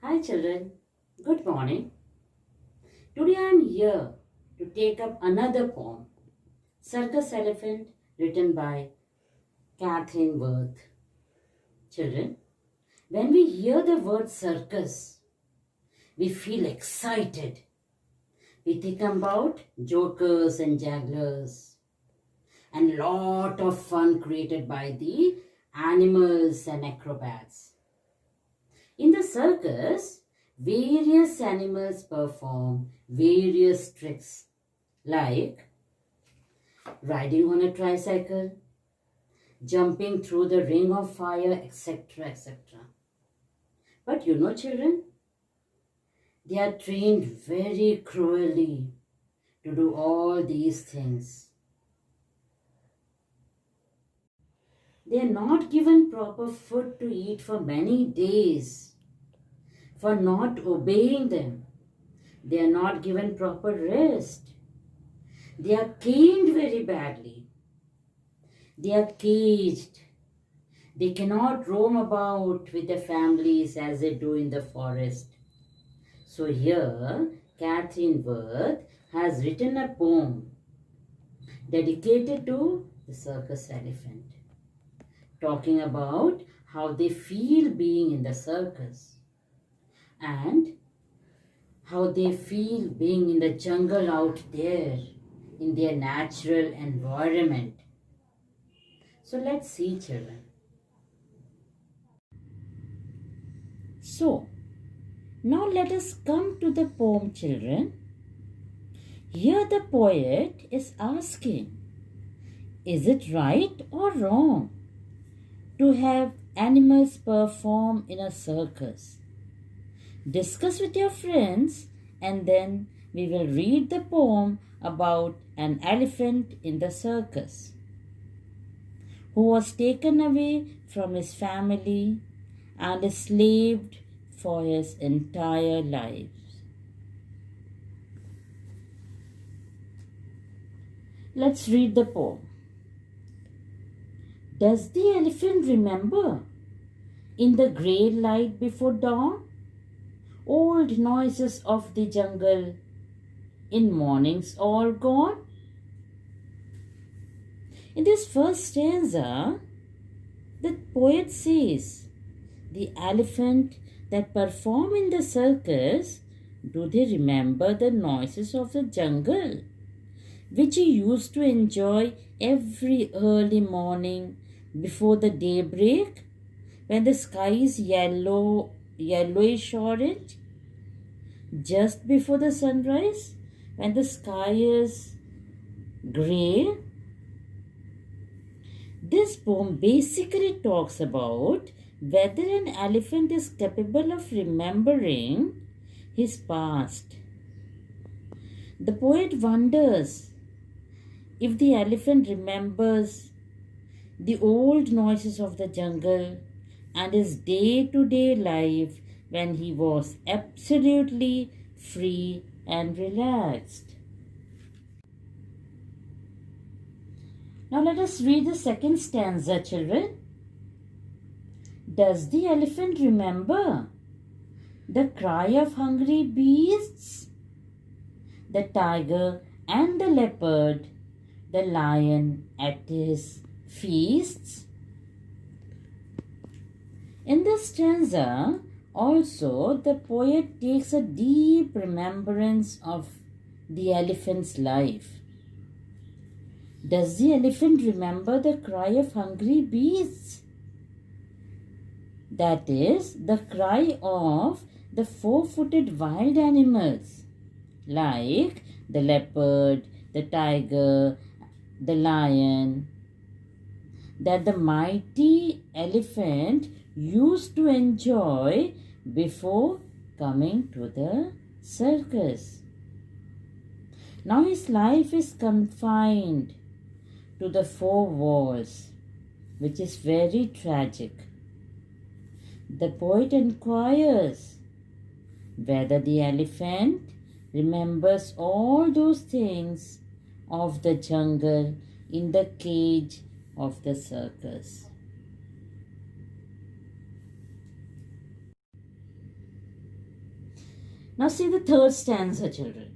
Hi children, good morning. Today I am here to take up another poem, Circus Elephant, written by Catherine Worth. Children, when we hear the word circus, we feel excited. We think about jokers and jugglers and lot of fun created by the animals and acrobats. In the circus, various animals perform various tricks like riding on a tricycle, jumping through the ring of fire, etc. etc. But you know, children, they are trained very cruelly to do all these things. They are not given proper food to eat for many days for not obeying them. They are not given proper rest. They are caned very badly. They are caged. They cannot roam about with their families as they do in the forest. So here, Catherine Worth has written a poem dedicated to the circus elephant, talking about how they feel being in the circus and how they feel being in the jungle out there in their natural environment. So let's see, children. So, now let us come to the poem, children. Here the poet is asking, is it right or wrong to have animals perform in a circus? Discuss with your friends and then we will read the poem about an elephant in the circus who was taken away from his family and enslaved for his entire life. Let's read the poem. Does the elephant remember in the grey light before dawn old noises of the jungle in mornings all gone? In this first stanza, the poet says, the elephant that perform in the circus, do they remember the noises of the jungle, which he used to enjoy every early morning before the daybreak, when the sky is yellowish orange, just before the sunrise, when the sky is grey? This poem basically talks about whether an elephant is capable of remembering his past. The poet wonders if the elephant remembers the old noises of the jungle and his day-to-day life when he was absolutely free and relaxed. Now let us read the second stanza, children. Does the elephant remember the cry of hungry beasts, the tiger and the leopard, the lion at his feasts? In this stanza, also the poet takes a deep remembrance of the elephant's life. Does the elephant remember the cry of hungry beasts? That is, the cry of the four-footed wild animals like the leopard, the tiger, the lion, that the mighty elephant used to enjoy before coming to the circus. Now his life is confined to the four walls, which is very tragic. The poet inquires whether the elephant remembers all those things of the jungle in the cage of the circus. Now see the third stanza, children.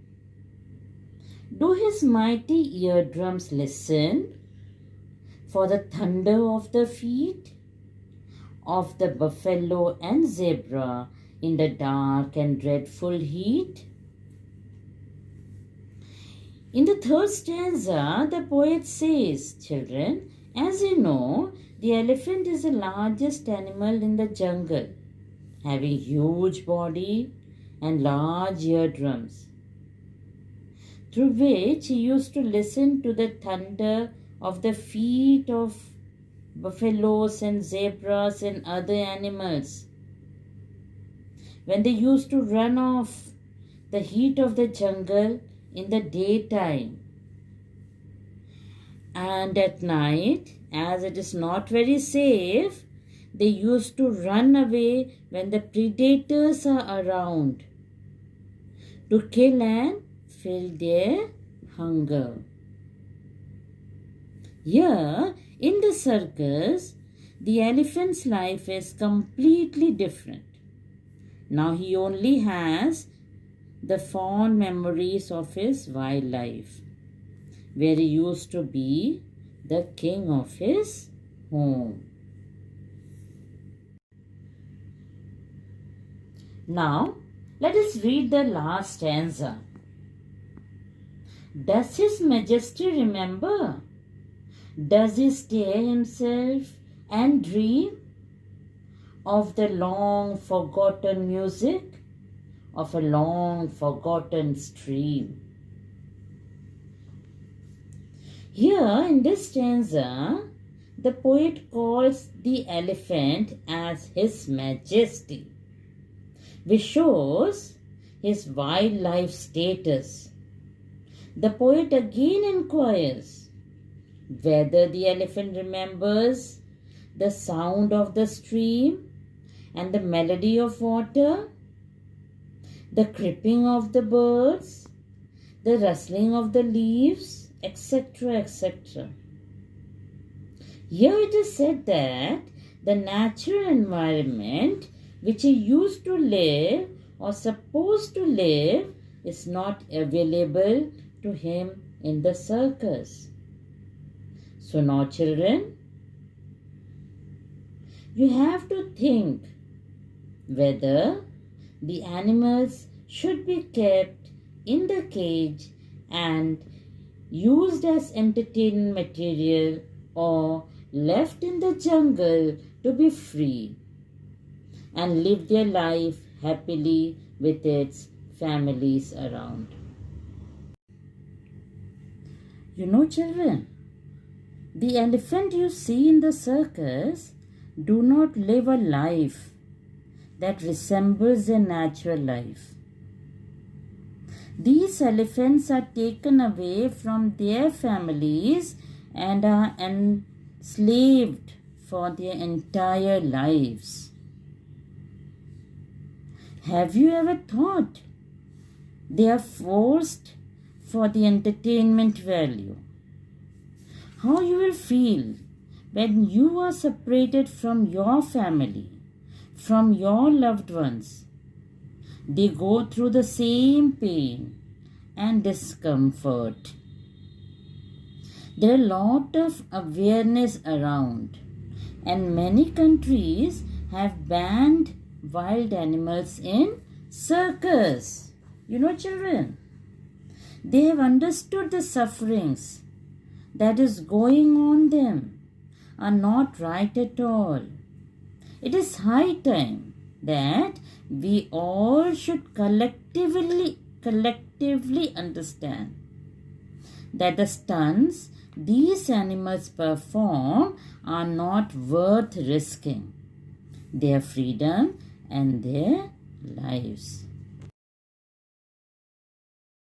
Do his mighty eardrums listen for the thunder of the feet of the buffalo and zebra in the dark and dreadful heat? In the third stanza, the poet says, children, as you know, the elephant is the largest animal in the jungle, having huge body and large eardrums, through which he used to listen to the thunder of the feet of buffaloes and zebras and other animals when they used to run off the heat of the jungle in the daytime. And at night, as it is not very safe, they used to run away when the predators are around to kill and fill their hunger. Here, in the circus, the elephant's life is completely different. Now he only has the fond memories of his wildlife, where he used to be the king of his home. Now, let us read the last stanza. Does His Majesty remember? Does he stare himself and dream of the long forgotten music of a long forgotten stream? Here in this stanza, the poet calls the elephant as His Majesty, which shows his wildlife status. The poet again inquires whether the elephant remembers the sound of the stream and the melody of water, the creeping of the birds, the rustling of the leaves, etc., etc. Here it is said that the natural environment which he used to live or supposed to live is not available to him in the circus. So now, children, you have to think whether the animals should be kept in the cage and used as entertainment material or left in the jungle to be free and live their life happily with its families around. You know, children, the elephant you see in the circus do not live a life that resembles a natural life. These elephants are taken away from their families and are enslaved for their entire lives. Have you ever thought they are forced for the entertainment value? How you will feel when you are separated from your family, from your loved ones. They go through the same pain and discomfort. There are a lot of awareness around, and many countries have banned wild animals in circus. You know, children, they have understood the sufferings that is going on them are not right at all. It is high time that we all should collectively understand that the stunts these animals perform are not worth risking their freedom and their lives.